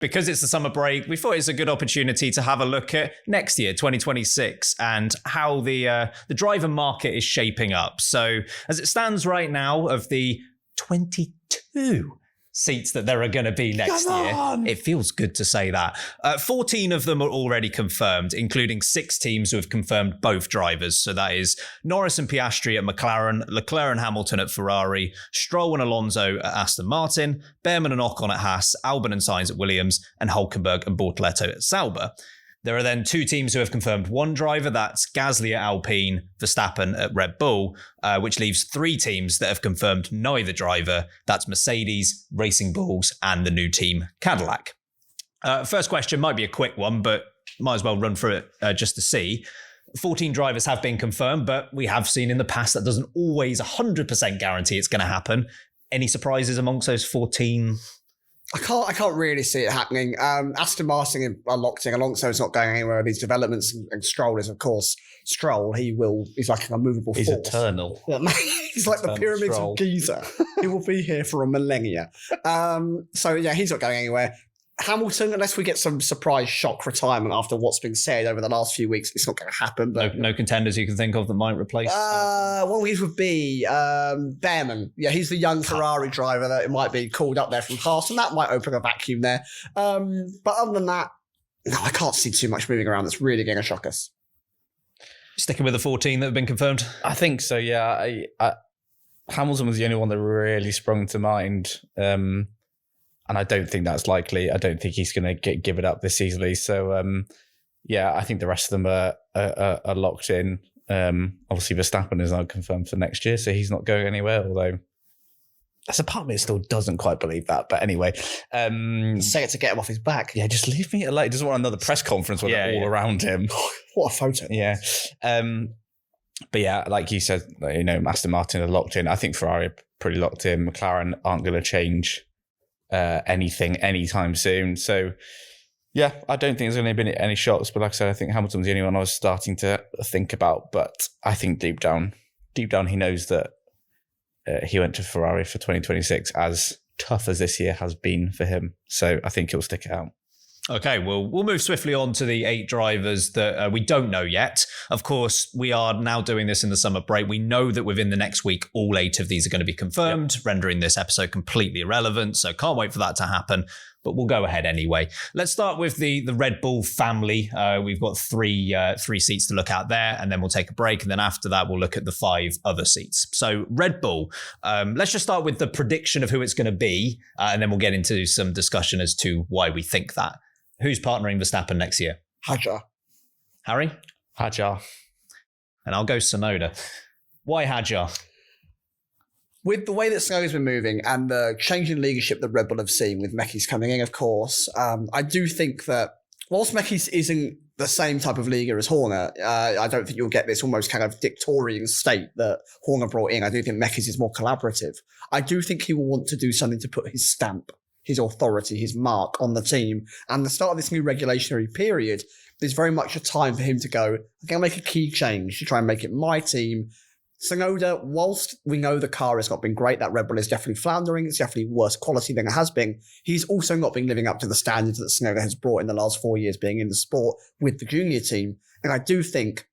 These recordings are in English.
because it's the summer break, we thought it's a good opportunity to have a look at next year, 2026, and how the driver market is shaping up. So as it stands right now, of the 22 seats that there are going to be next year, it feels good to say that. 14 of them are already confirmed, including 6 teams who have confirmed both drivers. So that is Norris and Piastri at McLaren, Leclerc and Hamilton at Ferrari, Stroll and Alonso at Aston Martin, Behrman and Ocon at Haas, Albon and Sainz at Williams, and Hülkenberg and Bortoleto at Sauber. There are then 2 teams who have confirmed one driver, that's Gasly at Alpine, Verstappen at Red Bull, which leaves 3 teams that have confirmed neither driver. That's Mercedes, Racing Bulls, and the new team Cadillac. First question might be a quick one, but might as well run through it just to see. 14 drivers have been confirmed, but we have seen in the past that doesn't always 100% guarantee it's going to happen. Any surprises amongst those 14? I can't really see it happening. Aston Martin are locked in. Alonso's not going anywhere with these developments, and Stroll is, of course, Stroll. He's like an unmovable force. He's eternal. He's like the pyramids of Giza. He will be here for a millennia. So yeah, he's not going anywhere. Hamilton, unless we get some surprise shock retirement after what's been said over the last few weeks, it's not going to happen. But no contenders you can think of that might replace? One of these would be Behrman. Yeah, he's the young Ferrari driver that it might be called up there from Haas, and that might open a vacuum there. But other than that, no, I can't see too much moving around that's really going to shock us. Sticking with the 14 that have been confirmed? I think so, yeah. Hamilton was the only one that really sprung to mind. And I don't think that's likely. I don't think he's going to give it up this easily. So, yeah, I think the rest of them are locked in. Obviously, Verstappen is now confirmed for next year, so he's not going anywhere, although there's a part of me that still doesn't quite believe that. But anyway. Say it to get him off his back. Yeah, just leave me alone. He doesn't want another press conference where they're all around him. What a photo. Yeah. But yeah, like you said, Aston Martin are locked in. I think Ferrari are pretty locked in. McLaren aren't going to change anything anytime soon. So yeah, I don't think there's going to be any shocks, but like I said, I think Hamilton's the only one I was starting to think about. But I think deep down he knows that he went to Ferrari for 2026, as tough as this year has been for him. So I think he'll stick it out. Okay, well, we'll move swiftly on to the 8 drivers that we don't know yet. Of course, we are now doing this in the summer break. We know that within the next week, all 8 of these are going to be confirmed, rendering this episode completely irrelevant. So can't wait for that to happen. But we'll go ahead anyway. Let's start with the Red Bull family. We've got three seats to look at there, and then we'll take a break. And then after that, we'll look at the 5 other seats. So Red Bull, let's just start with the prediction of who it's going to be, and then we'll get into some discussion as to why we think that. Who's partnering Verstappen next year? Hadjar. Harry? Hadjar. And I'll go Tsunoda. Why Hadjar? With the way that Tsunoda's been moving and the change in leadership that Red Bull have seen with Mekis coming in, of course, I do think that whilst Mekis isn't the same type of leader as Horner, I don't think you'll get this almost kind of dictatorial state that Horner brought in. I do think Mekis is more collaborative. I do think he will want to do something to put his stamp, his authority, his mark on the team. And the start of this new regulationary period is very much a time for him to go, I'm going to make a key change to try and make it my team. Tsunoda, whilst we know the car has not been great, that Red Bull is definitely floundering, it's definitely worse quality than it has been, he's also not been living up to the standards that Tsunoda has brought in the last 4 years being in the sport with the junior team. And I do think,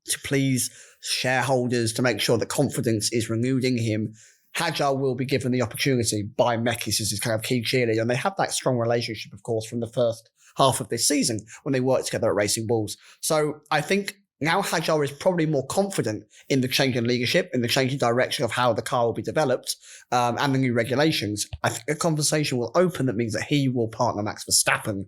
to please shareholders, to make sure that confidence is renewed in him, Hadjar will be given the opportunity by Mekis as his kind of key cheerleader. And they have that strong relationship, of course, from the first half of this season when they worked together at Racing Bulls. So I think now Hadjar is probably more confident in the change in leadership, in the change in direction of how the car will be developed, and the new regulations. I think a conversation will open that means that he will partner Max Verstappen.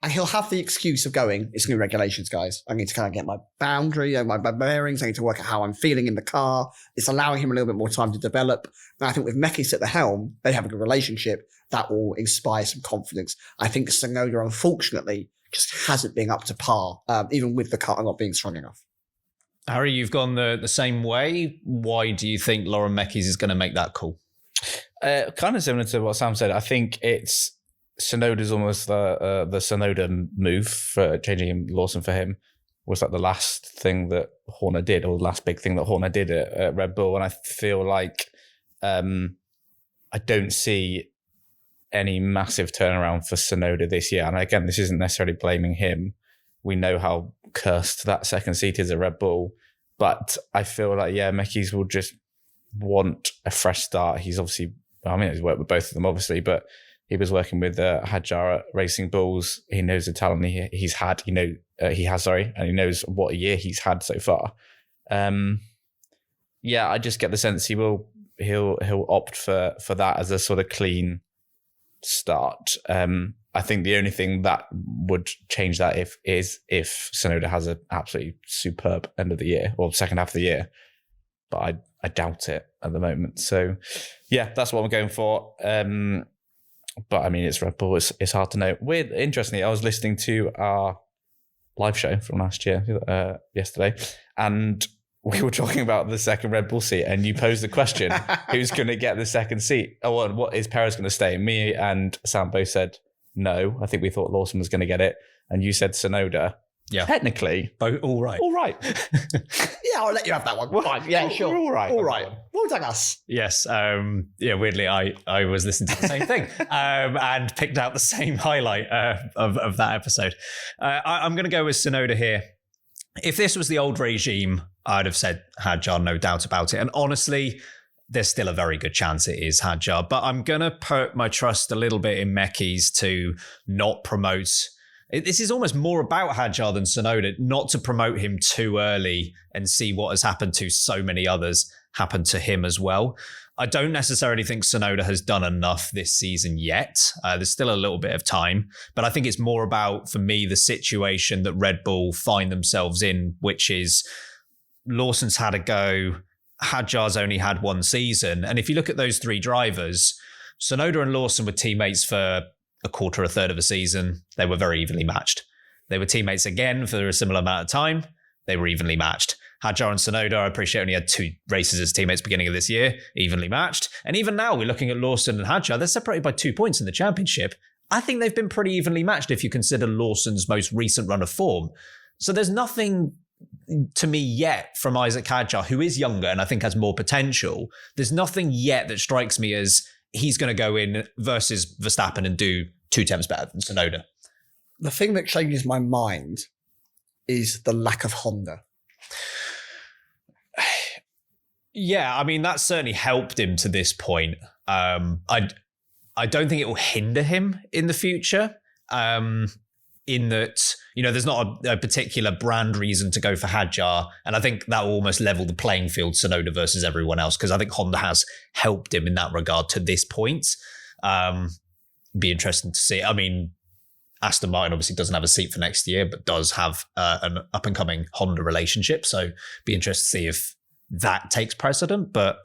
And he'll have the excuse of going, it's new regulations, guys. I need to kind of get my boundary, my bearings. I need to work out how I'm feeling in the car. It's allowing him a little bit more time to develop. And I think with Mekis at the helm, they have a good relationship that will inspire some confidence. I think Tsunoda, unfortunately, just hasn't been up to par, even with the car not being strong enough. Harry, you've gone the same way. Why do you think Lauren Mekis is going to make that call? Kind of similar to what Sam said. I think it's Tsunoda's almost the Tsunoda move for changing Lawson for him was like the last thing that Horner did, or the last big thing that Horner did at Red Bull. And I feel like I don't see any massive turnaround for Tsunoda this year. And again, this isn't necessarily blaming him. We know how cursed that second seat is at Red Bull. But I feel like, Mekis will just want a fresh start. He's obviously, he's worked with both of them, obviously, but he was working with Hadjar at Racing Bulls. He knows the talent he's had. And he knows what a year he's had so far. I just get the sense he'll opt for that as a sort of clean start. I think the only thing that would change that if Tsunoda has an absolutely superb end of the year or second half of the year, but I doubt it at the moment. So that's what I'm going for. But I mean, it's Red Bull. It's hard to know. Interestingly, I was listening to our live show from last year yesterday, and we were talking about the second Red Bull seat, and you posed the question, who's going to get the second seat? Oh, and what is Perez going to stay? Me and Sam both said no. I think we thought Lawson was going to get it. And you said Tsunoda. Yeah. Technically. All right. All right. Yeah, I'll let you have that one. Fine. Yeah, sure. All right. All right. Well done, us. Yes. Weirdly, I was listening to the same thing and picked out the same highlight of that episode. I'm going to go with Tsunoda here. If this was the old regime, I'd have said Hadjar, no doubt about it. And honestly, there's still a very good chance it is Hadjar. But I'm going to put my trust a little bit in Mekis to not promote. This is almost more about Hadjar than Tsunoda, not to promote him too early and see what has happened to so many others happen to him as well. I don't necessarily think Tsunoda has done enough this season yet. There's still a little bit of time, but I think it's more about, for me, the situation that Red Bull find themselves in, which is Lawson's had a go, Hadjar's only had one season. And if you look at those three drivers, Tsunoda and Lawson were teammates for a quarter, a third of a season. They were very evenly matched. They were teammates again for a similar amount of time. They were evenly matched. Hadjar and Tsunoda, I appreciate, only had 2 races as teammates beginning of this year, evenly matched. And even now, we're looking at Lawson and Hadjar. They're separated by 2 points in the championship. I think they've been pretty evenly matched if you consider Lawson's most recent run of form. So there's nothing to me yet from Isaac Hadjar, who is younger and I think has more potential. There's nothing yet that strikes me as he's going to go in versus Verstappen and do 2 tenths better than Tsunoda. The thing that changes my mind is the lack of Honda. Yeah, I mean, that's certainly helped him to this point. I don't think it will hinder him in the future, in that, there's not a particular brand reason to go for Hadjar. And I think that will almost level the playing field, Tsunoda versus everyone else, because I think Honda has helped him in that regard to this point. Be interesting to see. I mean, Aston Martin obviously doesn't have a seat for next year, but does have an up-and-coming Honda relationship. So be interested to see if that takes precedent. But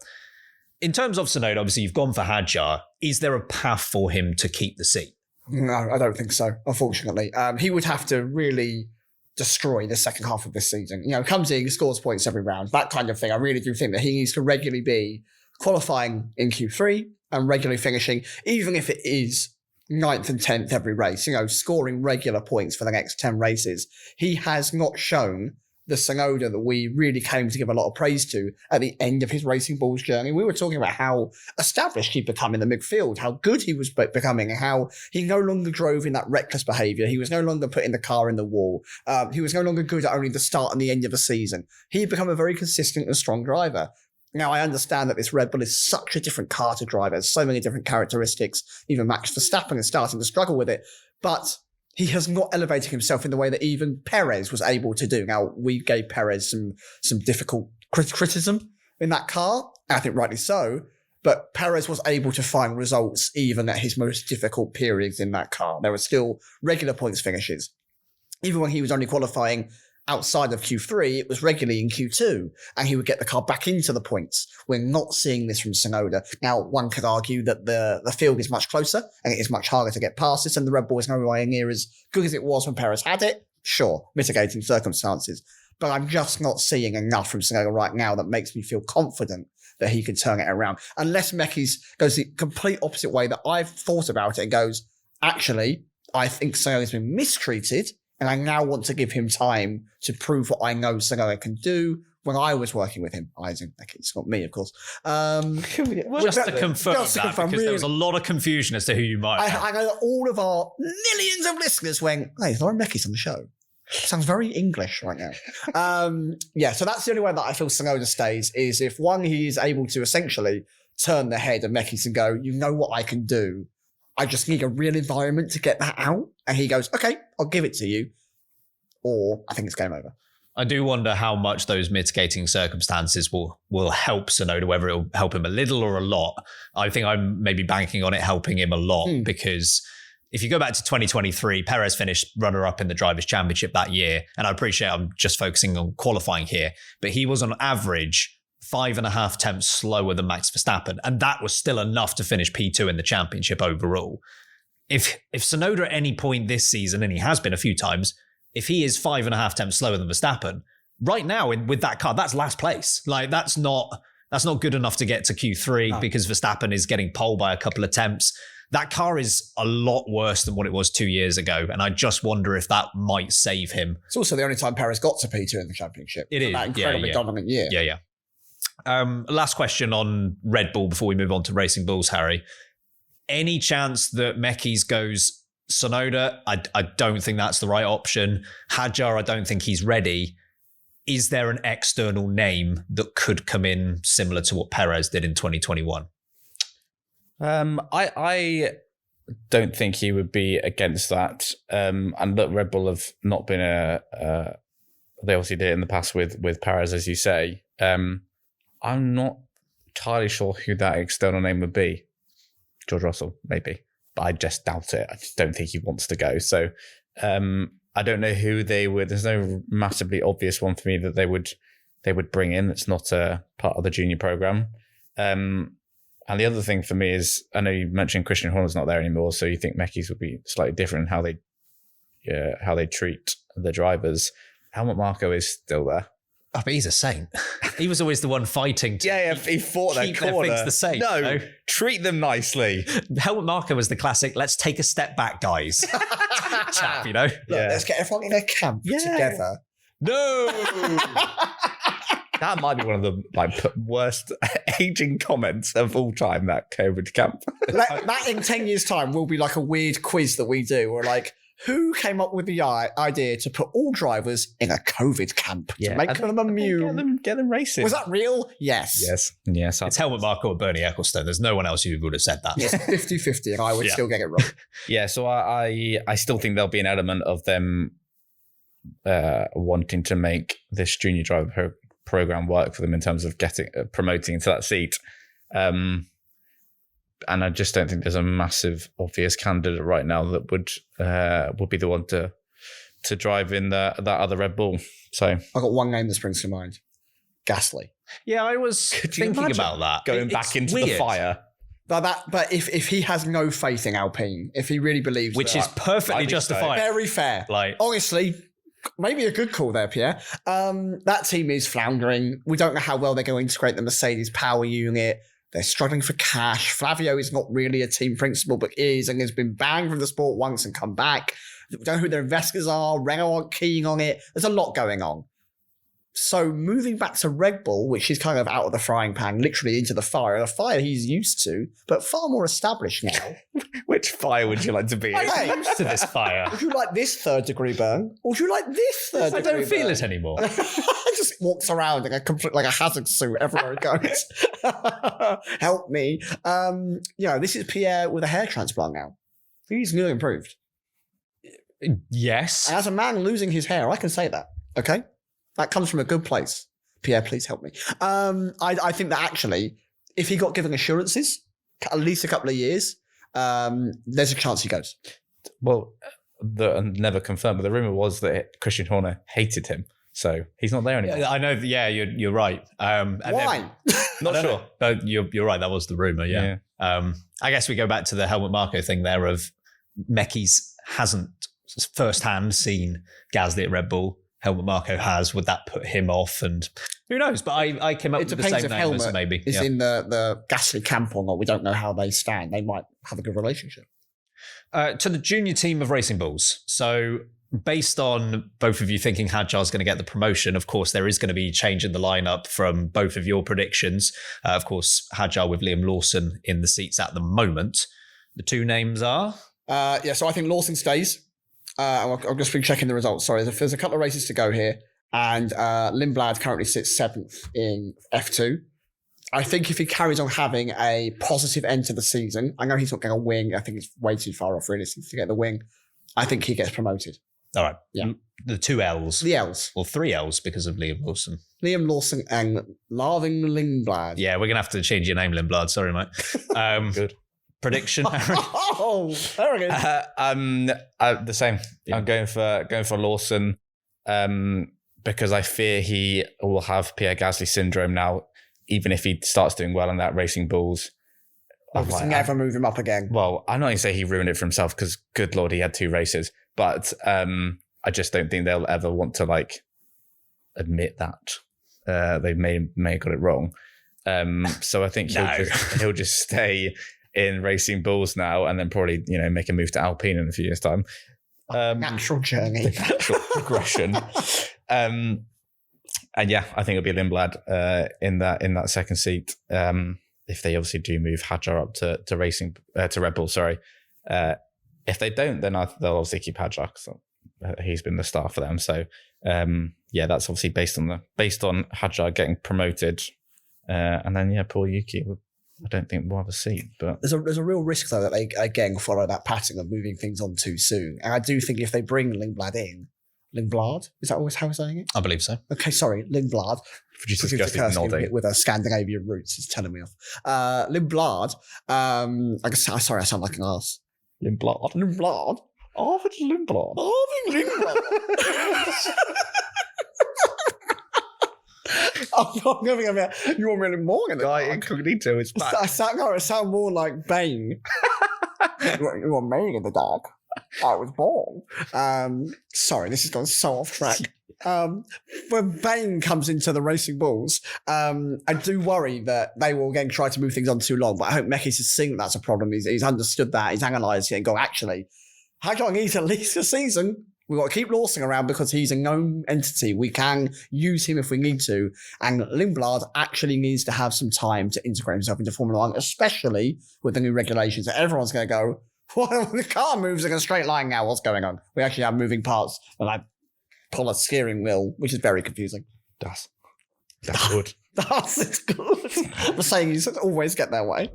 in terms of Tsunoda, obviously you've gone for Hadjar. Is there a path for him to keep the seat? No, I don't think so, unfortunately. He would have to really destroy the second half of this season. Comes in, scores points every round, that kind of thing. I really do think that he needs to regularly be qualifying in Q3 and regularly finishing, even if it is 9th and 10th every race, scoring regular points for the next 10 races. He has not shown the Tsunoda that we really came to give a lot of praise to at the end of his Racing Bulls journey. We were talking about how established he'd become in the midfield, how good he was becoming, and how he no longer drove in that reckless behaviour. He was no longer putting the car in the wall. He was no longer good at only the start and the end of a season. He'd become a very consistent and strong driver. Now, I understand that this Red Bull is such a different car to drive. There's so many different characteristics. Even Max Verstappen is starting to struggle with it. But he has not elevated himself in the way that even Perez was able to do. Now, we gave Perez some difficult criticism in that car, I think rightly so, but Perez was able to find results even at his most difficult periods in that car. There were still regular points finishes. Even when he was only qualifying outside of Q3, it was regularly in Q2, and he would get the car back into the points. We're not seeing this from Tsunoda. Now, one could argue that the field is much closer, and it is much harder to get past this, and the Red Bull is nowhere near as good as it was when Perez had it. Sure, mitigating circumstances. But I'm just not seeing enough from Tsunoda right now that makes me feel confident that he can turn it around. Unless Mekis goes the complete opposite way that I've thought about it and goes, actually, I think Tsunoda's been mistreated, and I now want to give him time to prove what I know Tsunoda can do, when I was working with him. Isaac, it's not me, of course. Just to confirm because there was a lot of confusion as to who you might have. I know that all of our millions of listeners went, hey, is Lauren Mekis on the show? Sounds very English right now. So that's the only way that I feel Tsunoda stays is if he is able to essentially turn the head of Mekis and go, you know what I can do. I just need a real environment to get that out. And he goes, okay, I'll give it to you. Or I think it's game over. I do wonder how much those mitigating circumstances will help Tsunoda, whether it'll help him a little or a lot. I think I'm maybe banking on it helping him a lot because if you go back to 2023, Perez finished runner-up in the Drivers' Championship that year. And I appreciate I'm just focusing on qualifying here, but he was on average 5.5 tenths slower than Max Verstappen. And that was still enough to finish P2 in the championship overall. If Tsunoda at any point this season, and he has been a few times, if he is 5.5 tenths slower than Verstappen, right now with that car, that's last place. Like that's not good enough to get to Q3 because Verstappen is getting pole by a couple of attempts. That car is a lot worse than what it was 2 years ago. And I just wonder if that might save him. It's also the only time Perez got to P2 in the championship. It is. That incredibly dominant year. Yeah. Last question on Red Bull before we move on to Racing Bulls, Harry. Any chance that Mekis goes Tsunoda? I don't think that's the right option. Hadjar, I don't think he's ready. Is there an external name that could come in similar to what Perez did in 2021? I don't think he would be against that. And look, Red Bull have not been they obviously did it in the past with Perez, as you say. I'm not entirely sure who that external name would be. George Russell, maybe. But I just doubt it. I just don't think he wants to go. So I don't know who they would. There's no massively obvious one for me that they would bring in that's not a part of the junior program. And the other thing for me is, I know you mentioned Christian Horner's not there anymore, so you think Mekis would be slightly different in how they treat the drivers. Helmut Marko is still there. Oh, but he's a saint. He was always the one fighting to he fought keep their corner. Their things the same. No, you know? treat them nicely. Helmut Marko was the classic, let's take a step back, guys. Chap, you know? Look, let's get everyone in a camp together. No! That might be one of the worst aging comments of all time, that COVID camp. That in 10 years' time will be like a weird quiz that we do. We're like, who came up with the idea to put all drivers in a COVID camp to make them immune? Get them racing. Was that real? Yes. Yes. It's Helmut Marko or Bernie Ecclestone. There's no one else who would have said that. Yes, 50-50, and I would still get it wrong. Yeah, so I still think there'll be an element of them wanting to make this junior driver program work for them in terms of promoting into that seat. And I just don't think there's a massive obvious candidate right now that would be the one to drive in that other Red Bull. So I've got one name that springs to mind. Gasly. Yeah, I was thinking about that. Going back into the fire. But if he has no faith in Alpine, if he really believes which is perfectly justified. Very fair. Honestly, maybe a good call there, Pierre. That team is floundering. We don't know how well they're going to integrate the Mercedes power unit. They're struggling for cash. Flavio is not really a team principal, but is and has been banned from the sport once and come back. We don't know who their investors are. Renault aren't keen on it. There's a lot going on. So moving back to Red Bull, which is kind of out of the frying pan, literally into the fire he's used to, but far more established now. Which fire would you like to be in? I'm used to this fire. Would you like this third-degree burn? Or would you like this third-degree burn? I don't feel it anymore. It just walks around in like a hazard suit everywhere it goes. Help me. This is Pierre with a hair transplant now. He's newly improved. Yes. And as a man losing his hair, I can say that. Okay? That comes from a good place. Pierre, please help me. I think that actually, if he got given assurances, at least a couple of years, there's a chance he goes. Well, never confirmed, but the rumor was that Christian Horner hated him. So he's not there anymore. I know. Yeah, you're right. Why? Not sure. But you're right. That was the rumor. Yeah. I guess we go back to the Helmut Marko thing there of Mekis hasn't firsthand seen Gasly at Red Bull. Helmut Marko has. Would that put him off? And who knows? But I came up with the same name as maybe. Is in the Gasly camp or not. We don't know how they stand. They might have a good relationship. To the junior team of Racing Bulls. So based on both of you thinking Hadjar's going to get the promotion, of course, there is going to be change in the lineup from both of your predictions. Of course, Hadjar with Liam Lawson in the seats at the moment. The two names are? So I think Lawson stays. I've just been checking the results. Sorry, there's a couple of races to go here. And Lindblad currently sits 7th in F2. I think if he carries on having a positive end to the season, I know he's not going to win. I think it's way too far off realistically to get the wing. I think he gets promoted. All right. Yeah. The two L's. The L's. Or three L's because of Liam Lawson. Liam Lawson and Larving Lindblad. Yeah, we're going to have to change your name, Lindblad. Sorry, mate. Good. Prediction, Harry? Oh, very good. The same. Yeah. I'm going for Lawson because I fear he will have Pierre Gasly syndrome now, even if he starts doing well in that Racing Bulls. Never move him up again. Well, I'm not going to say he ruined it for himself because, good Lord, he had 2 races. But I just don't think they'll ever want to admit that they may have got it wrong. So I think he'll just stay in Racing Bulls now, and then probably make a move to Alpine in a few years' time. Natural journey, natural progression. And yeah, I think it'll be Lindblad in that second seat. If they obviously do move Hadjar up to Red Bull, sorry. If they don't, then they'll obviously keep Hadjar because he's been the star for them. So that's obviously based on Hadjar getting promoted, and then poor Yuki. I don't think we'll have a seat, but there's a real risk though that they again follow that pattern of moving things on too soon. And I do think if they bring Lindblad in, Lindblad, is that always how we're saying it? I believe so. Okay, sorry, Lindblad. Producer Kirsty with her Scandinavian roots is telling me off. Lindblad. I guess sorry, I sound like an ass. Lindblad. Arvid Lindblad. I'm going to you want me more in the Guy dark. Incognito is back. I sound more like Bane. you want me in the dark? I was born. Sorry, this has gone so off track. When Bane comes into the Racing Bulls, I do worry that they will again try to move things on too long. But I hope Mekis has seen that's a problem. He's understood that. He's analysed it and go, actually, Hadjar needs at least a season. We've got to keep Lawson around because he's a known entity. We can use him if we need to. And Lindblad actually needs to have some time to integrate himself into Formula One, especially with the new regulations. So everyone's going to go, well, the car moves in a straight line now. What's going on? We actually have moving parts and I pull a steering wheel, which is very confusing. That's good. It's good. I'm saying you should always get that way.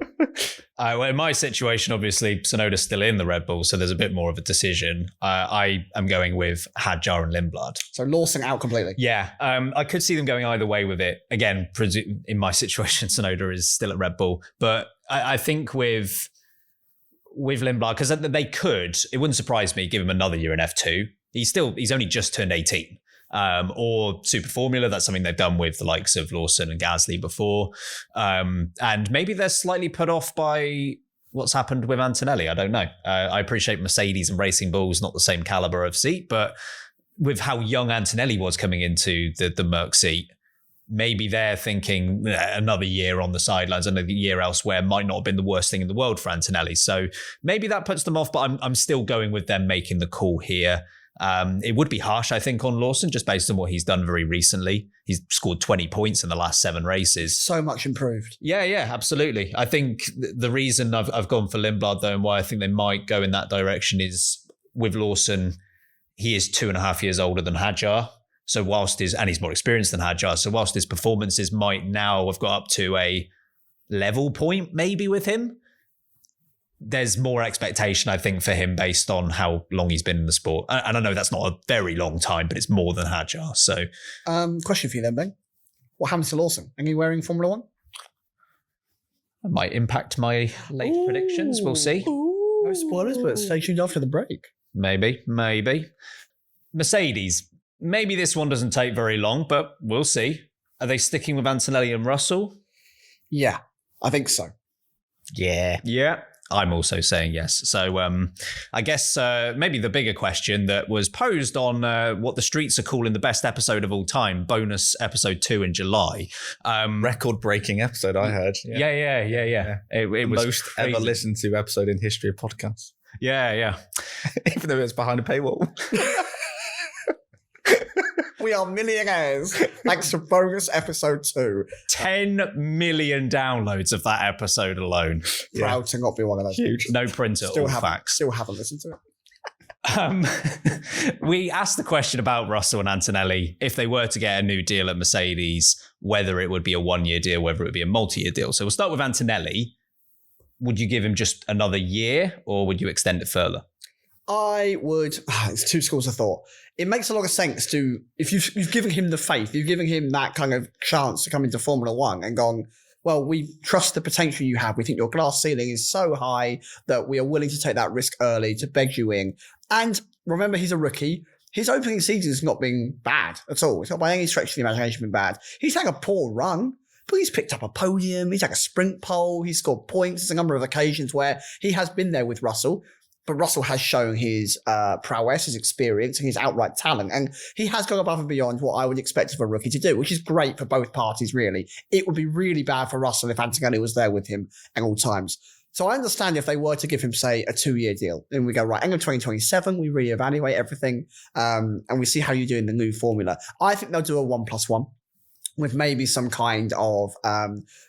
Well, in my situation, obviously, Tsunoda's still in the Red Bull, so there's a bit more of a decision. I am going with Hadjar and Lindblad. So Lawson out completely. Yeah, I could see them going either way with it. Again, in my situation, Tsunoda is still at Red Bull, but I think with Lindblad, because they could, it wouldn't surprise me, give him another year in F2. He's only just turned 18. Or Super Formula, that's something they've done with the likes of Lawson and Gasly before. And maybe they're slightly put off by what's happened with Antonelli. I don't know. I appreciate Mercedes and Racing Bulls, not the same caliber of seat, but with how young Antonelli was coming into the Merc seat, maybe they're thinking another year on the sidelines, another year elsewhere might not have been the worst thing in the world for Antonelli. So maybe that puts them off, but I'm still going with them making the call here. It would be harsh, I think, on Lawson, just based on what he's done very recently. He's scored 20 points in the last 7 races. So much improved. Yeah, absolutely. I think the reason I've gone for Lindblad, though, and why I think they might go in that direction is with Lawson, he is 2.5 years older than Hadjar. So and he's more experienced than Hadjar. So whilst his performances might now have got up to a level point maybe with him, there's more expectation, I think, for him based on how long he's been in the sport. And I know that's not a very long time, but it's more than Hadjar. So, question for you then, Ben. What happens to Lawson? Are you wearing Formula One? That might impact my late predictions. We'll see. No spoilers, but stay tuned after the break. Maybe. Mercedes. Maybe this one doesn't take very long, but we'll see. Are they sticking with Antonelli and Russell? Yeah, I think so. Yeah. I'm also saying yes. So I guess maybe the bigger question that was posed on what the streets are calling the best episode of all time, bonus episode 2 in July. Record-breaking episode, I heard. Yeah. It was most crazy. ever listened to episode in history of podcasts. Yeah. Even though it's behind a paywall. we are millionaires. Thanks to bonus episode 2. 10 million downloads of that episode alone. Proud to not be one of those. Huge. No printer, all facts. Still haven't listened to it. We asked the question about Russell and Antonelli, if they were to get a new deal at Mercedes, whether it would be a 1-year deal, whether it would be a multi-year deal. So we'll start with Antonelli. Would you give him just another year or would you extend it further? I would. It's two schools of thought. It makes a lot of sense to, if you've given him the faith, you've given him that kind of chance to come into Formula One and gone, well, we trust the potential you have. We think your glass ceiling is so high that we are willing to take that risk early to beg you in. And remember, he's a rookie. His opening season has not been bad at all. It's not by any stretch of the imagination been bad. He's had a poor run, but he's picked up a podium. He's had a sprint pole. He's scored points. There's a number of occasions where he has been there with Russell. But Russell has shown his prowess, his experience, and his outright talent. And he has gone above and beyond what I would expect of a rookie to do, which is great for both parties, really. It would be really bad for Russell if Antonelli was there with him at all times. So I understand if they were to give him, say, a 2-year deal. Then we go, right, end of 2027, we reevaluate everything, and we see how you do in the new formula. I think they'll do a 1+1. With maybe some kind of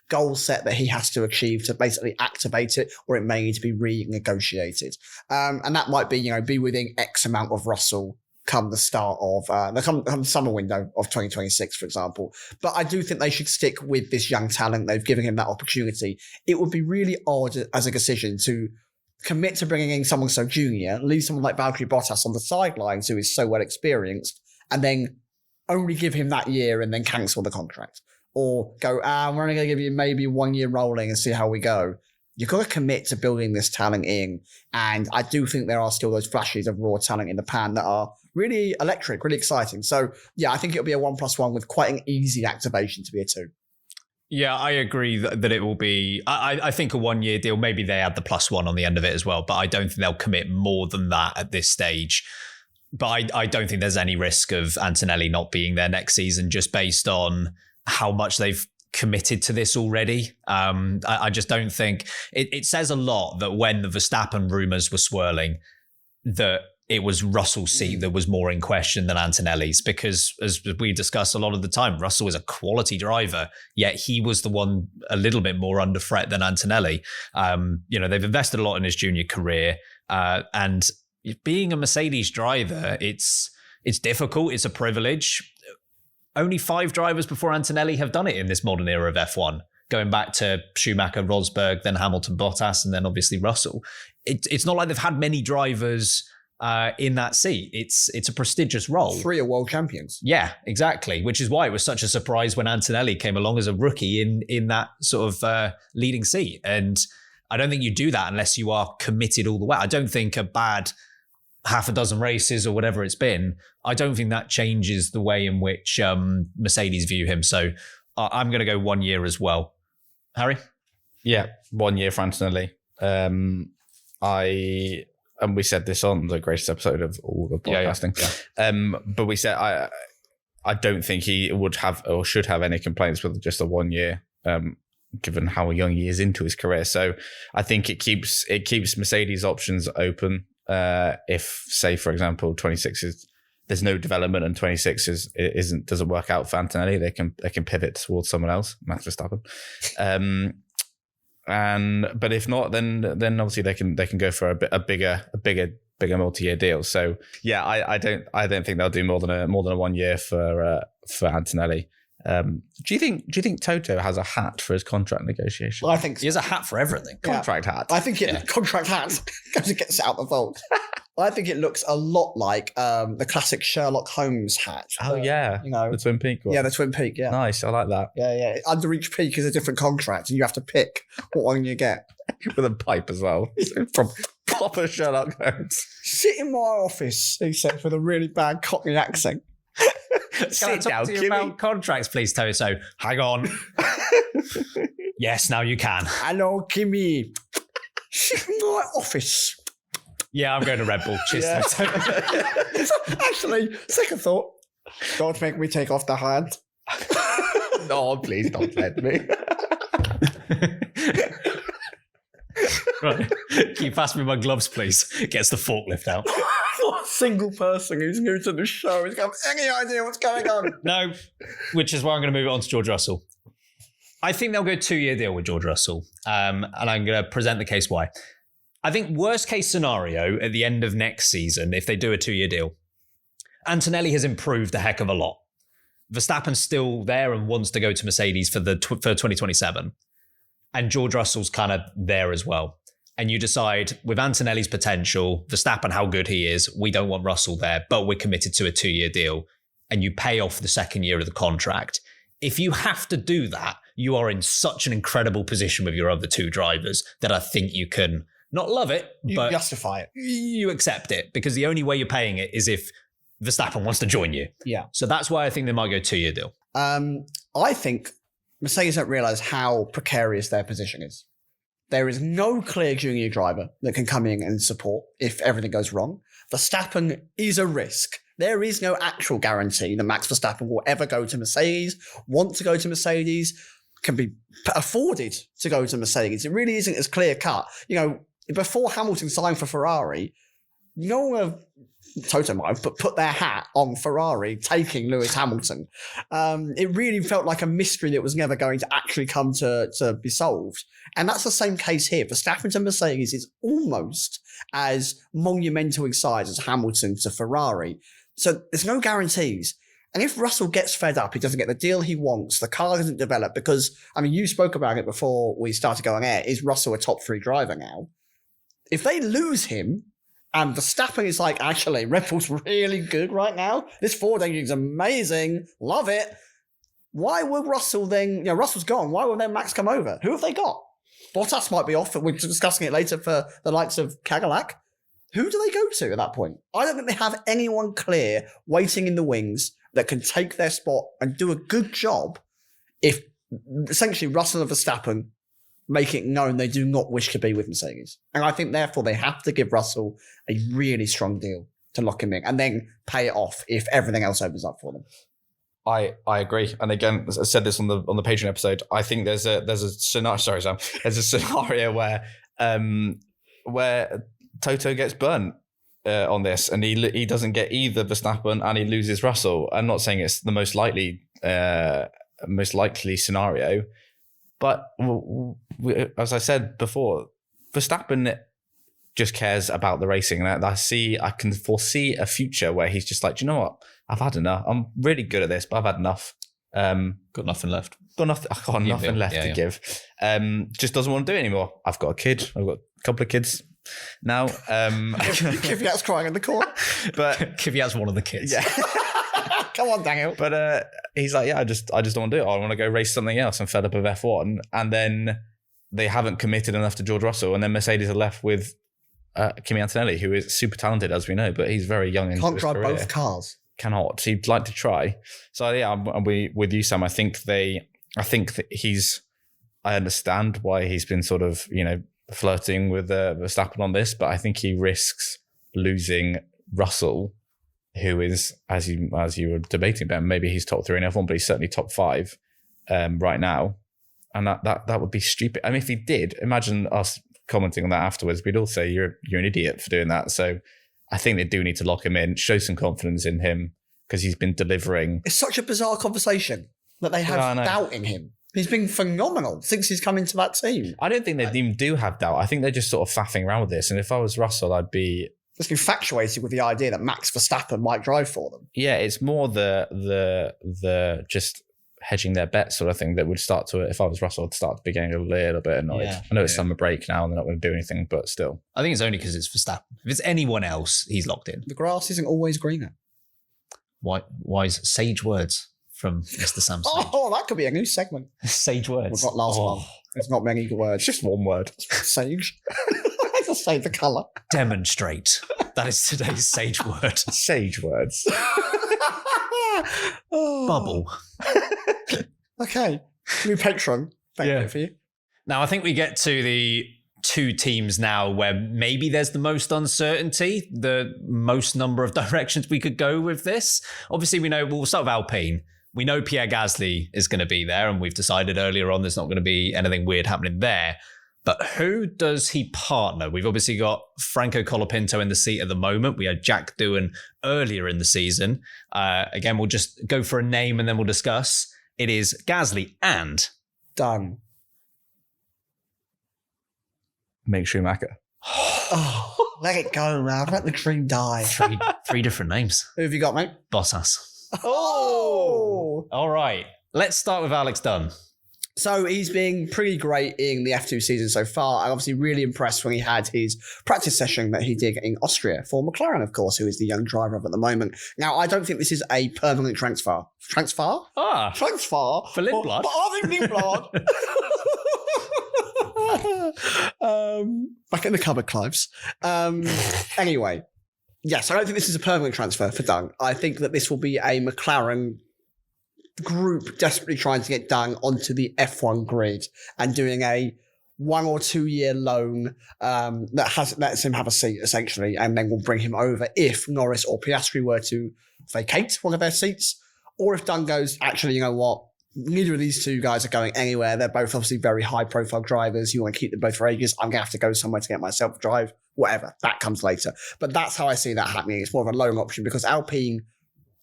goal set that he has to achieve to basically activate it, or it may need to be renegotiated. And that might be, be within X amount of Russell come the start of the summer window of 2026, for example. But I do think they should stick with this young talent. They've given him that opportunity. It would be really odd as a decision to commit to bringing in someone so junior, leave someone like Valtteri Bottas on the sidelines who is so well experienced, and then only give him that year and then cancel the contract. Or go, we're only going to give you maybe 1 year rolling and see how we go. You've got to commit to building this talent in. And I do think there are still those flashes of raw talent in the pan that are really electric, really exciting. So yeah, I think it'll be a 1+1 with quite an easy activation to be a 2. Yeah, I agree that it will be, I think a 1-year deal, maybe they add the +1 on the end of it as well, but I don't think they'll commit more than that at this stage. But I don't think there's any risk of Antonelli not being there next season just based on how much they've committed to this already. I just don't think it says a lot that when the Verstappen rumours were swirling, that it was Russell's seat that was more in question than Antonelli's, because as we discuss a lot of the time, Russell is a quality driver, yet he was the one a little bit more under threat than Antonelli. They've invested a lot in his junior career, and being a Mercedes driver, it's difficult. It's a privilege. Only 5 drivers before Antonelli have done it in this modern era of F1, going back to Schumacher, Rosberg, then Hamilton, Bottas, and then obviously Russell. It's not like they've had many drivers in that seat. It's a prestigious role. 3 are world champions. Yeah, exactly. Which is why it was such a surprise when Antonelli came along as a rookie in that sort of leading seat. And I don't think you do that unless you are committed all the way. I don't think a bad half a dozen races or whatever it's been, I don't think that changes the way in which Mercedes view him. So I'm going to go 1 year as well. Harry? Yeah, 1 year for Antonelli. And we said this on the greatest episode of all the podcasting. Yeah. But we said I don't think he would have or should have any complaints with just a 1 year, given how young he is into his career. So I think it keeps Mercedes options open. If, say, for example, 26 there's no development and 26 doesn't work out for Antonelli, they can pivot towards someone else, Max Verstappen. But if not, then obviously they can go for a bigger multi-year deal. So yeah, I don't think they'll do more than a 1 year for Antonelli. Do you think Toto has a hat for his contract negotiation? Well, I think so. He has a hat for everything. Contract hat. I think contract hat goes and gets it out the vault. I think it looks a lot like the classic Sherlock Holmes hat. Oh yeah, the Twin Peak one. Yeah, the Twin Peak. Yeah, nice. I like that. Yeah. Under each peak is a different contract, and you have to pick what one you get. With a pipe as well, from proper Sherlock Holmes. Sit in my office, he said, with a really bad Cockney accent. Sit down, to you about contracts, please, Toto. Hang on. Yes, now you can. Hello, Kimmy. Sit in my office. Yeah, I'm going to Red Bull. Cheers. Yeah. Actually, second thought. Don't make me take off the hand. No, please don't let me. Right. Can you pass me my gloves, please? Gets the forklift out. Not a single person who's new to the show has got any idea what's going on. No, which is why I'm going to move it on to George Russell. I think they'll go 2-year deal with George Russell, and I'm going to present the case why. I think worst case scenario at the end of next season, if they do a 2-year deal, Antonelli has improved a heck of a lot. Verstappen's still there and wants to go to Mercedes for 2027. And George Russell's kind of there as well. And you decide with Antonelli's potential, Verstappen, how good he is, we don't want Russell there, but we're committed to a 2-year deal. And you pay off the second year of the contract. If you have to do that, you are in such an incredible position with your other two drivers that I think you can not love it, but justify it. You accept it, because the only way you're paying it is if Verstappen wants to join you. Yeah. So that's why I think they might go 2-year deal. I think Mercedes don't realise how precarious their position is. There is no clear junior driver that can come in and support if everything goes wrong. Verstappen is a risk. There is no actual guarantee that Max Verstappen will ever go to Mercedes, want to go to Mercedes, can be afforded to go to Mercedes. It really isn't as clear cut. You know, before Hamilton signed for Ferrari, no one, Toto might have put their hat on Ferrari taking Lewis Hamilton. It really felt like a mystery that was never going to actually come to be solved. And that's the same case here. Verstappen to Mercedes is almost as monumental in size as Hamilton to Ferrari. So there's no guarantees. And if Russell gets fed up, he doesn't get the deal he wants, the car doesn't develop, because, I mean, you spoke about it before we started going air, is Russell a top 3 driver now? If they lose him, and Verstappen is like, actually, Red Bull's really good right now, this Ford engine is amazing, love it, why would Russell then, you know, Russell's gone, why would then Max come over? Who have they got? Bottas might be off, we're discussing it later for the likes of Cadillac. Who do they go to at that point? I don't think they have anyone clear waiting in the wings that can take their spot and do a good job if essentially Russell and Verstappen make it known they do not wish to be with Mercedes. And I think therefore they have to give Russell a really strong deal to lock him in and then pay it off if everything else opens up for them. I agree, and again, I said this on the Patreon episode. I think there's a scenario. Sorry, Sam. There's a scenario where Toto gets burnt on this, and he doesn't get either Verstappen, and he loses Russell. I'm not saying it's the most likely scenario, but as I said before, Verstappen just cares about the racing, and I can foresee a future where he's just like, do you know what? I've had enough. I'm really good at this, but I've had enough. Got nothing left. I've got nothing left to give. Just doesn't want to do it anymore. I've got a kid. I've got a couple of kids now. Kvyat's crying in the corner. But Kvyat's one of the kids. Yeah. Come on, Daniel. But he's like, yeah, I just don't want to do it. I want to go race something else. I'm fed up of F1. And then they haven't committed enough to George Russell. And then Mercedes are left with Kimi Antonelli, who is super talented, as we know, but he's very young into Can't his drive career. both cars. Cannot. He'd like to try. So yeah, I'm with you, Sam. I think that I understand why he's been sort of, you know, flirting with Verstappen on this, but I think he risks losing Russell, who is, as you were debating about, maybe he's top 3 in F1, but he's certainly top 5 right now. And that would be stupid. I mean, if he did, imagine us commenting on that afterwards, we'd all say you're an idiot for doing that. So I think they do need to lock him in, show some confidence in him, because he's been delivering. It's such a bizarre conversation that they have doubt in him. He's been phenomenal since he's come into that team. I don't think they even do have doubt. I think they're just sort of faffing around with this. And if I was Russell, I'd be just infatuated with the idea that Max Verstappen might drive for them. Yeah, it's more the just hedging their bet sort of thing that would start to, if I was Russell, I'd start to be getting a little bit annoyed. Yeah. I know it's summer break now and they're not going to do anything, but still. I think it's only because it's Verstappen. If it's anyone else, he's locked in. The grass isn't always greener. Wise sage words from Mr. Sam Sage. Oh, that could be a new segment. Sage words. We've got last one. It's not many words. Just one word. Sage. I just say the colour. Demonstrate. That is today's sage word. Sage words. Bubble. Okay. New patron. Thank you for you. Now, I think we get to the 2 teams now where maybe there's the most uncertainty, the most number of directions we could go with this. Obviously, we'll start with Alpine. We know Pierre Gasly is going to be there, and we've decided earlier on there's not going to be anything weird happening there. But who does he partner? We've obviously got Franco Colapinto in the seat at the moment. We had Jack Doohan earlier in the season. Again, we'll just go for a name and then we'll discuss. It is Gasly and... Done. Mick Schumacher. Oh, let it go, man. Let the dream die. Three different names. Who have you got, mate? Bottas. Oh! All right. Let's start with Alex Dunn. So he's been pretty great in the F2 season so far. I'm obviously really impressed when he had his practice session that he did in Austria for McLaren, of course, who is the young driver of at the moment. Now, I don't think this is a permanent transfer. Transfer? Transfer? For Lindblad? But I think Lindblad. Back in the cupboard, Clives. Anyway, yes, I don't think this is a permanent transfer for Dunn. I think that this will be a McLaren group desperately trying to get Dunn onto the F1 grid and doing a 1 or 2 year loan that lets him have a seat essentially, and then we'll bring him over if Norris or Piastri were to vacate one of their seats, or if Dunn goes, actually, you know what, neither of these two guys are going anywhere. They're both obviously very high profile drivers. You want to keep them both for ages. I'm going to have to go somewhere to get myself a drive, whatever. That comes later. But that's how I see that happening. It's more of a loan option because Alpine,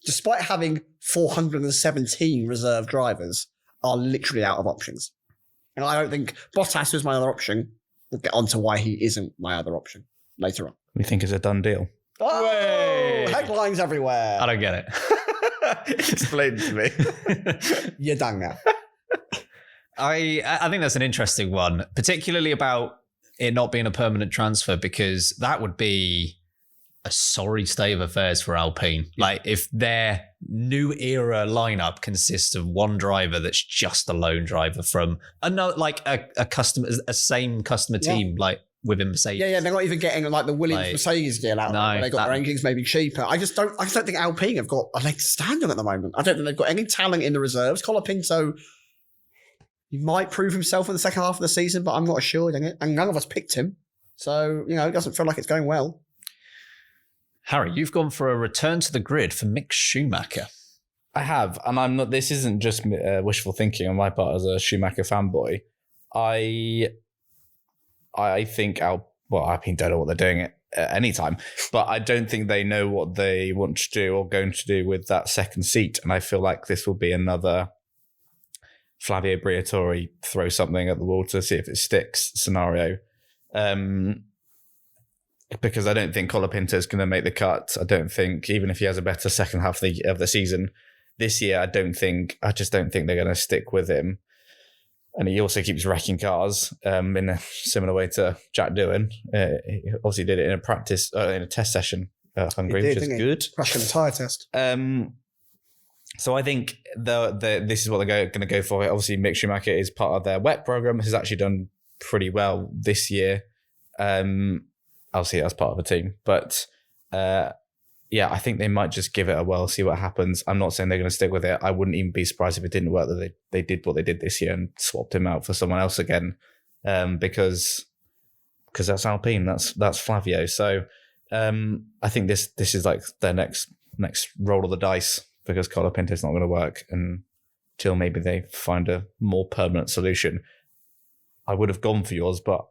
despite having 417 reserve drivers, are literally out of options. And I don't think Bottas is my other option. We'll get on to why he isn't my other option later on. We think it's a done deal. Oh, Way. headlines everywhere. I don't get it. Explain to me. You're done now. I think that's an interesting one, particularly about it not being a permanent transfer, because that would be a sorry state of affairs for Alpine. Like if their new era lineup consists of one driver that's just a lone driver from another, like a customer, a same customer team, like within Mercedes. Yeah, they're not even getting like the Williams Mercedes deal out. No, they got their engines maybe cheaper. I just don't think Alpine have got a leg to stand on at the moment. I don't think they've got any talent in the reserves. Colapinto, he might prove himself in the second half of the season, but I'm not assured in it. And none of us picked him. So, it doesn't feel like it's going well. Harry, you've gone for a return to the grid for Mick Schumacher. I have, and I'm not. This isn't just wishful thinking on my part as a Schumacher fanboy. I think Alpine don't know what they're doing at any time, but I don't think they know what they want to do or going to do with that second seat. And I feel like this will be another Flavio Briatore throw something at the wall to see if it sticks scenario. Because I don't think Colapinto is going to make the cut. I don't think, even if he has a better second half of the season this year, I just don't think they're going to stick with him. And he also keeps wrecking cars in a similar way to Jack Doohan. He obviously did it in a practice, in a test session at Hungary, which is good. Crashing the tyre test. So I think this is what they're going to go for. Obviously, Mick Schumacher is part of their WEC program. Has actually done pretty well this year. Obviously, as part of a team. But I think they might just give it a whirl, see what happens. I'm not saying they're going to stick with it. I wouldn't even be surprised if it didn't work, that they did what they did this year and swapped him out for someone else again, because that's Alpine, that's Flavio. So I think this is like their next roll of the dice, because Colapinto's not going to work until maybe they find a more permanent solution. I would have gone for yours, but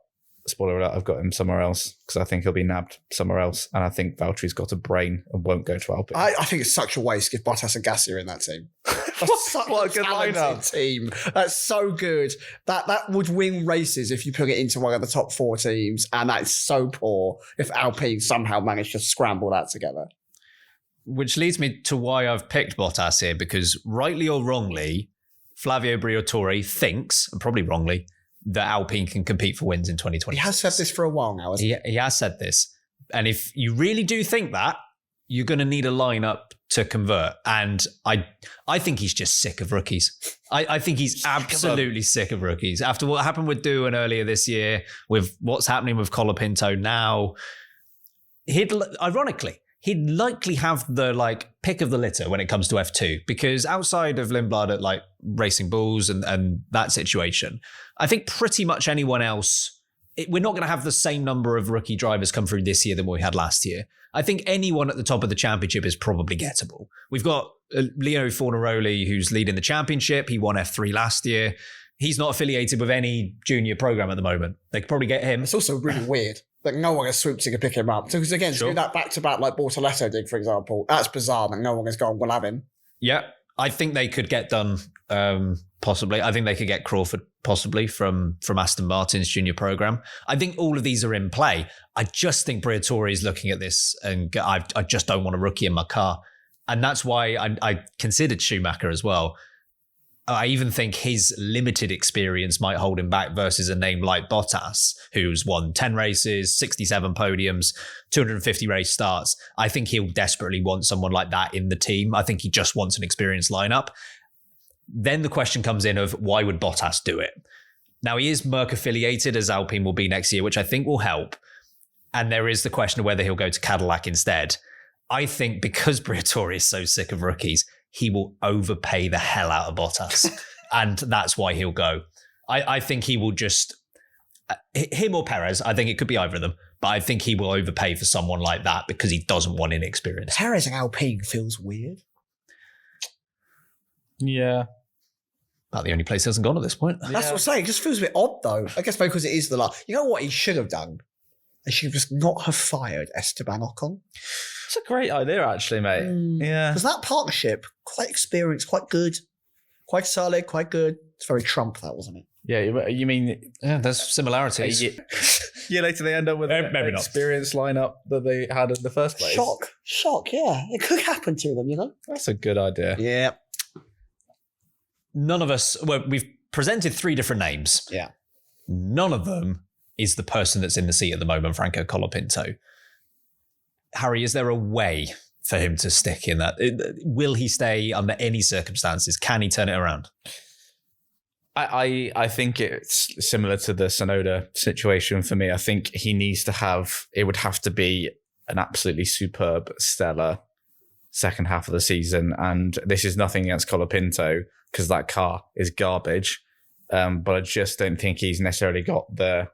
spoiler alert, I've got him somewhere else because I think he'll be nabbed somewhere else. And I think Valtteri's got a brain and won't go to Alpine. I think it's such a waste if Bottas and Gasly are in that team. That's such What a a good talented lineup. team. That's so good. That would win races if you put it into one of the top 4 teams. And that's so poor if Alpine somehow managed to scramble that together. Which leads me to why I've picked Bottas here, because rightly or wrongly, Flavio Briatore thinks, and probably wrongly, that Alpine can compete for wins in 2020. He has said this for a while now, hasn't he? He has said this. And if you really do think that, you're going to need a lineup to convert. And I think he's just sick of rookies. I think he's absolutely sick of rookies. After what happened with Doohan earlier this year, with what's happening with Colapinto now, he'd likely have the pick of the litter when it comes to F2, because outside of Lindblad at Racing Bulls and that situation, I think pretty much anyone else, we're not going to have the same number of rookie drivers come through this year than we had last year. I think anyone at the top of the championship is probably gettable. We've got Leo Fornaroli, who's leading the championship. He won F3 last year. He's not affiliated with any junior program at the moment. They could probably get him. It's also really weird that no one has swooped in to pick him up. Because again, to do that back-to-back like Bortoleto did, for example, that's bizarre that no one has gone, we'll have him. Yeah, I think they could get done, possibly. I think they could get Crawford, possibly, from Aston Martin's junior program. I think all of these are in play. I just think Briatore is looking at this and I just don't want a rookie in my car. And that's why I considered Schumacher as well. I even think his limited experience might hold him back versus a name like Bottas, who's won 10 races, 67 podiums, 250 race starts. I think he'll desperately want someone like that in the team. I think he just wants an experienced lineup. Then the question comes in of why would Bottas do it? Now, he is Merc affiliated, as Alpine will be next year, which I think will help. And there is the question of whether he'll go to Cadillac instead. I think because Briatore is so sick of rookies, he will overpay the hell out of Bottas. And that's why he'll go. I think he will just, him or Perez, I think it could be either of them, but I think he will overpay for someone like that because he doesn't want inexperience. Perez and Alpine feels weird. Yeah. About the only place he hasn't gone at this point. That's what I'm saying. It just feels a bit odd, though. I guess because it is the last. You know what he should have done? He should have just not have fired Esteban Ocon. It's a great idea, actually, mate. Yeah. Because that partnership, quite experienced, quite good, quite solid, quite good. It's very Trump, that, wasn't it? Yeah, you mean... Yeah, there's similarities. Yeah, later they end up with an maybe not. experienced lineup that they had in the first place. Shock, yeah. It could happen to them, you know? That's a good idea. Yeah. None of us... Well, we've presented 3 different names. Yeah. None of them is the person that's in the seat at the moment, Franco Colapinto. Harry, is there a way for him to stick in that? Will he stay under any circumstances? Can he turn it around? I think it's similar to the Tsunoda situation for me. I think he needs to have, it would have to be an absolutely superb, stellar second half of the season. And this is nothing against Colapinto because that car is garbage. But I just don't think he's necessarily got the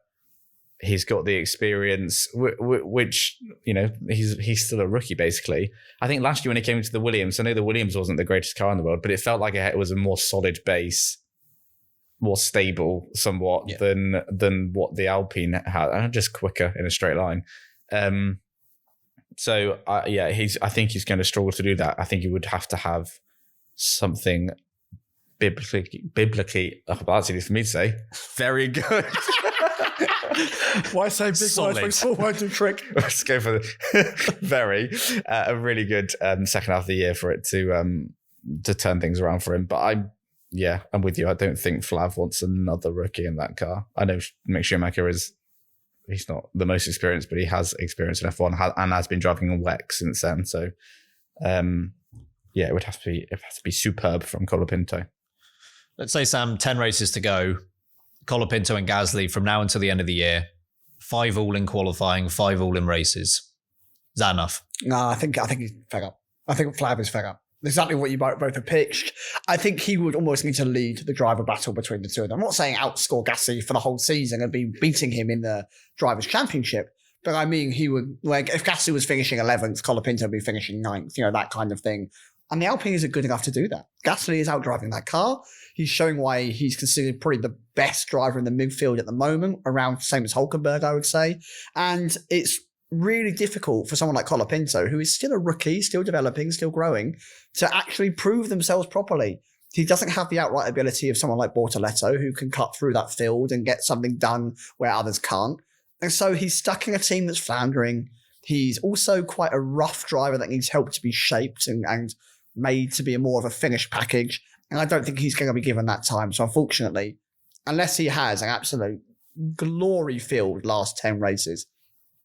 experience, which, you know, he's still a rookie, basically. I think last year when he came into the Williams, I know the Williams wasn't the greatest car in the world, but it felt like it was a more solid base, more stable somewhat than what the Alpine had, and just quicker in a straight line. I think he's going to struggle to do that. I think he would have to have something biblically, that's easy for me to say, very good. Why say big Solid. words? Small words do trick. Let's go for a really good second half of the year for it to turn things around for him. But I'm with you. I don't think Flav wants another rookie in that car. I know Mick Schumacher he's not the most experienced, but he has experience in F1 and has been driving in WEC since then. So, it would have to be superb from Colapinto. Let's say, Sam, 10 races to go. Colapinto and Gasly from now until the end of the year. 5 all in qualifying, 5 all in races. Is that enough? No, I think he's fed up. I think Flav is fed up. Exactly what you both have pitched. I think he would almost need to lead the driver battle between the two of them. I'm not saying outscore Gasly for the whole season and be beating him in the Drivers' Championship, but I mean, he would, like, if Gasly was finishing 11th, Colapinto would be finishing 9th, you know, that kind of thing. And the Alpine isn't good enough to do that. Gasly is out driving that car. He's showing why he's considered probably the best driver in the midfield at the moment, around the same as Hülkenberg, I would say. And it's really difficult for someone like Colapinto, who is still a rookie, still developing, still growing, to actually prove themselves properly. He doesn't have the outright ability of someone like Bortoleto, who can cut through that field and get something done where others can't. And so he's stuck in a team that's floundering. He's also quite a rough driver that needs help to be shaped and made to be more of a finished package. And I don't think he's going to be given that time. So unfortunately, unless he has an absolute glory-filled last 10 races,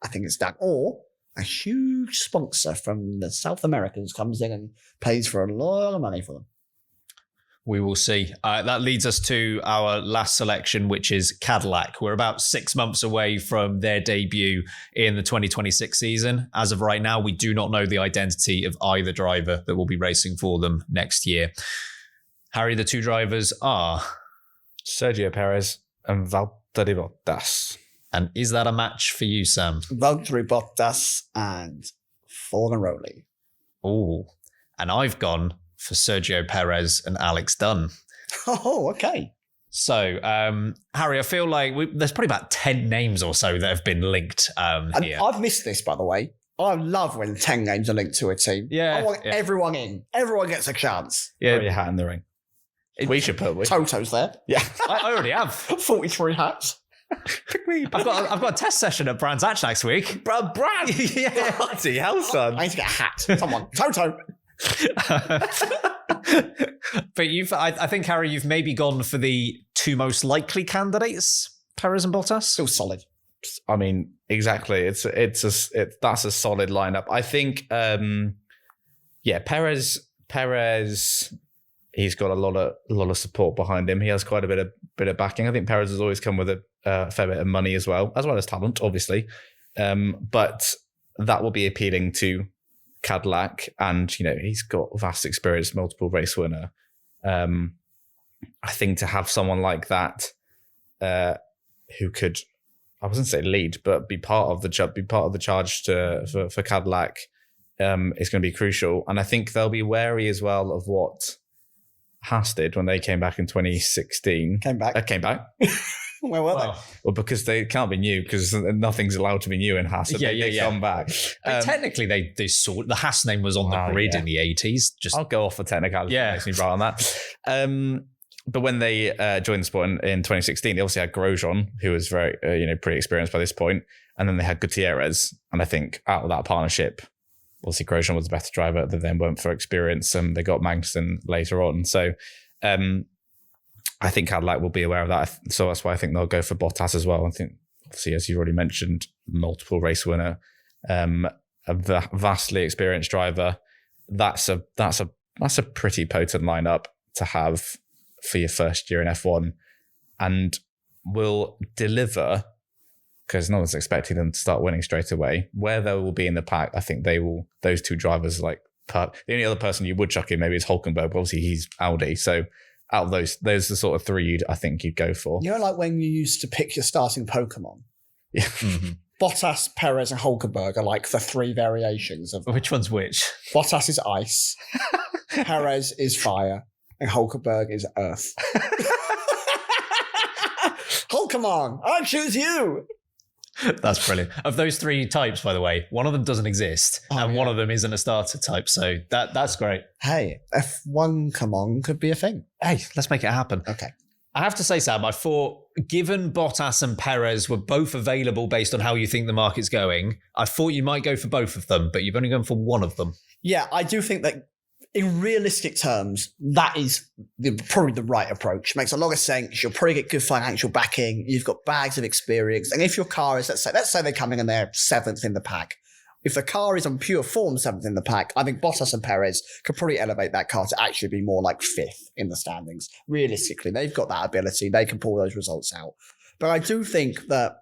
I think it's done. Or a huge sponsor from the South Americans comes in and pays for a lot of money for them. We will see. That leads us to our last selection, which is Cadillac. We're about 6 months away from their debut in the 2026 season. As of right now, we do not know the identity of either driver that will be racing for them next year. Harry, the 2 drivers are Sergio Perez and Valtteri Bottas. And is that a match for you, Sam? Valtteri Bottas and Fornaroli. Oh, and I've gone for Sergio Perez and Alex Dunn. Oh, okay. So, Harry, I feel like there's probably about 10 names or so that have been linked And here. I've missed this, by the way. I love when 10 names are linked to a team. Yeah, I want yeah. everyone in. Everyone gets a chance. Throw Yeah, your hat in the ring. We should put. Toto's there. Yeah. I already have. 43 hats. I've got a test session at Brands Hatch next week. Brad. Yeah. Bloody hell, son. I need to get a hat. Someone. Toto. But I think, Harry, you've maybe gone for the two most likely candidates, Perez and Bottas. Still solid. I mean, exactly. That's a solid lineup. I think, Perez. He's got a lot of support behind him. He has quite a bit of backing. I think Perez has always come with a fair bit of money as well as talent, obviously. But that will be appealing to Cadillac, and he's got vast experience, multiple race winner. I think to have someone like that who could, I wasn't say lead, but be part of the charge for Cadillac is going to be crucial. And I think they'll be wary as well of what Haas did when they came back in 2016. Came back. Where were they? Well, because they can't be new, because nothing's allowed to be new in Haas. So they come back. Technically, they saw the Haas name was on the grid in the 80s. I'll go off for technicality. Yeah. Makes me right on that. But when they joined the sport in 2016, they obviously had Grosjean, who was very pretty experienced by this point, and then they had Gutierrez. And I think out of that partnership, obviously Grosjean was a better driver than them, went for experience, and they got Magnussen later on. So I think Cadillac will be aware of that. So that's why I think they'll go for Bottas as well. I think, obviously, as you've already mentioned, multiple race winner, a vastly experienced driver. That's a pretty potent lineup to have for your first year in F1, and will deliver, because no one's expecting them to start winning straight away. Where they will be in the pack, I think those two drivers, the only other person you would chuck in maybe is Hulkenberg, but obviously he's Audi. So out of those are the sort of three I think you'd go for. Like when you used to pick your starting Pokemon? Yeah. Mm-hmm. Bottas, Perez, and Hulkenberg are like the three variations of Which one's which? Bottas is ice, Perez is fire, and Hulkenberg is earth. Hulkamon, I choose you. That's brilliant. Of those three types, by the way, one of them doesn't exist, and one of them isn't a starter type. So that's great. Hey, F1 come on could be a thing. Hey, let's make it happen. Okay. I have to say, Sam, I thought, given Bottas and Perez were both available based on how you think the market's going, I thought you might go for both of them, but you've only gone for one of them. Yeah, I do think that in realistic terms, that is probably the right approach. Makes a lot of sense. You'll probably get good financial backing. You've got bags of experience. And if your car is, let's say they're coming and they're 7th in the pack. If the car is on pure form 7th in the pack, I think Bottas and Perez could probably elevate that car to actually be more like 5th in the standings. Realistically, they've got that ability. They can pull those results out. But I do think that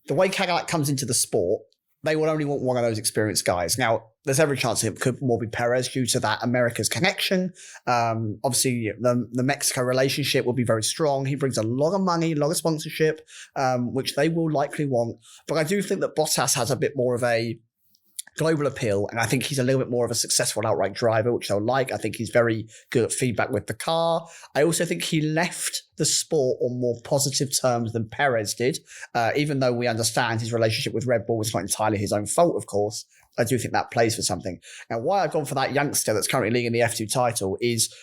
the way Cadillac comes into the sport, they will only want one of those experienced guys. Now, there's every chance it could more be Perez due to that America's connection. Obviously, the Mexico relationship will be very strong. He brings a lot of money, a lot of sponsorship, which they will likely want. But I do think that Bottas has a bit more of a global appeal, and I think he's a little bit more of a successful outright driver, which they'll like. I think he's very good at feedback with the car. I also think he left the sport on more positive terms than Perez did, even though we understand his relationship with Red Bull was not entirely his own fault, of course. I do think that plays for something. Now, why I've gone for that youngster that's currently leading the F2 title is,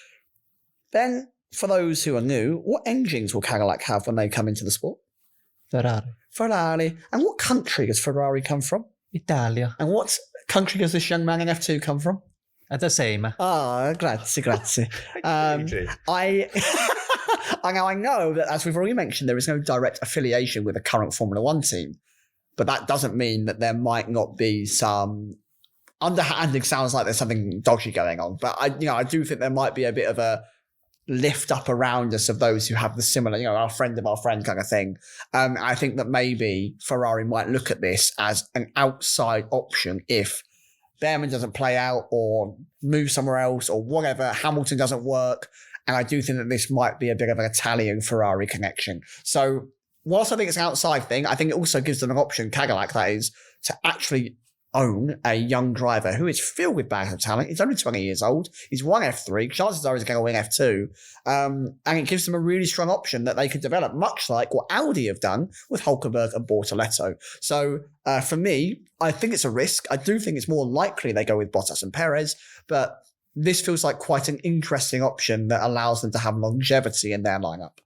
then, for those who are new, what engines will Cadillac have when they come into the sport? Ferrari. And what country does Ferrari come from? Italia. And what country does this young man in F2 come from? The same. Ah, grazie. I know that, as we've already mentioned, there is no direct affiliation with a current Formula One team, but that doesn't mean that there might not be some underhanded. Sounds like there's something dodgy going on, but I do think there might be a bit of a lift up around us of those who have the similar, our friend of our friend kind of thing. I think that maybe Ferrari might look at this as an outside option if Behrman doesn't play out or move somewhere else or whatever, Hamilton doesn't work. And I do think that this might be a bit of an Italian-Ferrari connection. So whilst I think it's an outside thing, I think it also gives them an option, Cadillac that is, to actually own a young driver who is filled with bags of talent. He's only 20 years old. He's won F3. Chances are he's going to win F2. And it gives them a really strong option that they could develop, much like what Audi have done with Hulkenberg and Bortoletto. So for me, I think it's a risk. I do think it's more likely they go with Bottas and Perez, but this feels like quite an interesting option that allows them to have longevity in their lineup.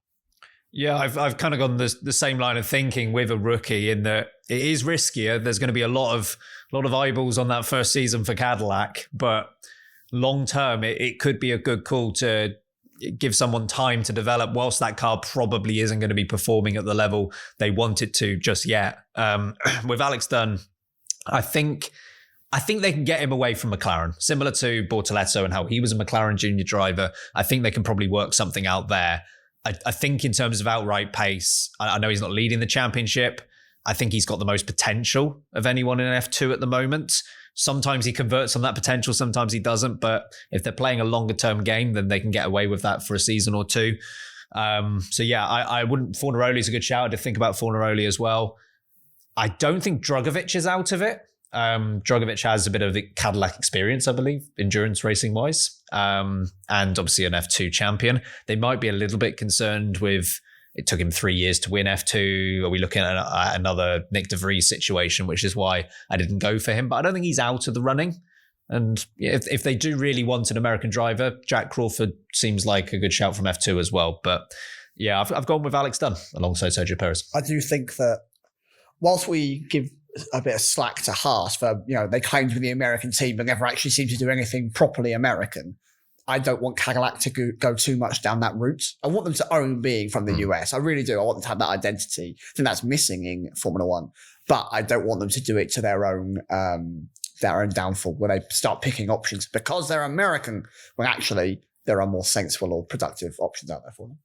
Yeah, I've kind of gone the same line of thinking with a rookie in that it is riskier. There's going to be a lot of eyeballs on that first season for Cadillac, but long term, it could be a good call to give someone time to develop whilst that car probably isn't going to be performing at the level they want it to just yet. With Alex Dunn, I think they can get him away from McLaren, similar to Bortoletto and how he was a McLaren junior driver. I think they can probably work something out there. I think in terms of outright pace, I know he's not leading the championship. I think he's got the most potential of anyone in F2 at the moment. Sometimes he converts on that potential, sometimes he doesn't. But if they're playing a longer term game, then they can get away with that for a season or two. So yeah, I wouldn't. Fornaroli's a good shout. I think about Fornaroli as well. I don't think Drugovich is out of it. Drugovich has a bit of Cadillac experience, I believe, endurance racing wise, and obviously an F2 champion. They might be a little bit concerned with it took him 3 years to win F2. Are we looking at another Nick de Vries situation, which is why I didn't go for him. But I don't think he's out of the running. And if they do really want an American driver, Jack Crawford seems like a good shout from F2 as well. But yeah, I've gone with Alex Dunn alongside Sergio Perez. I do think that whilst we give a bit of slack to Haas for, they claim to be the American team but never actually seem to do anything properly American, I don't want Cadillac to go too much down that route. I want them to own being from the US. I really do. I want them to have that identity. I think that's missing in Formula One. But I don't want them to do it to their own downfall, where they start picking options because they're American, when actually there are more sensible or productive options out there for them.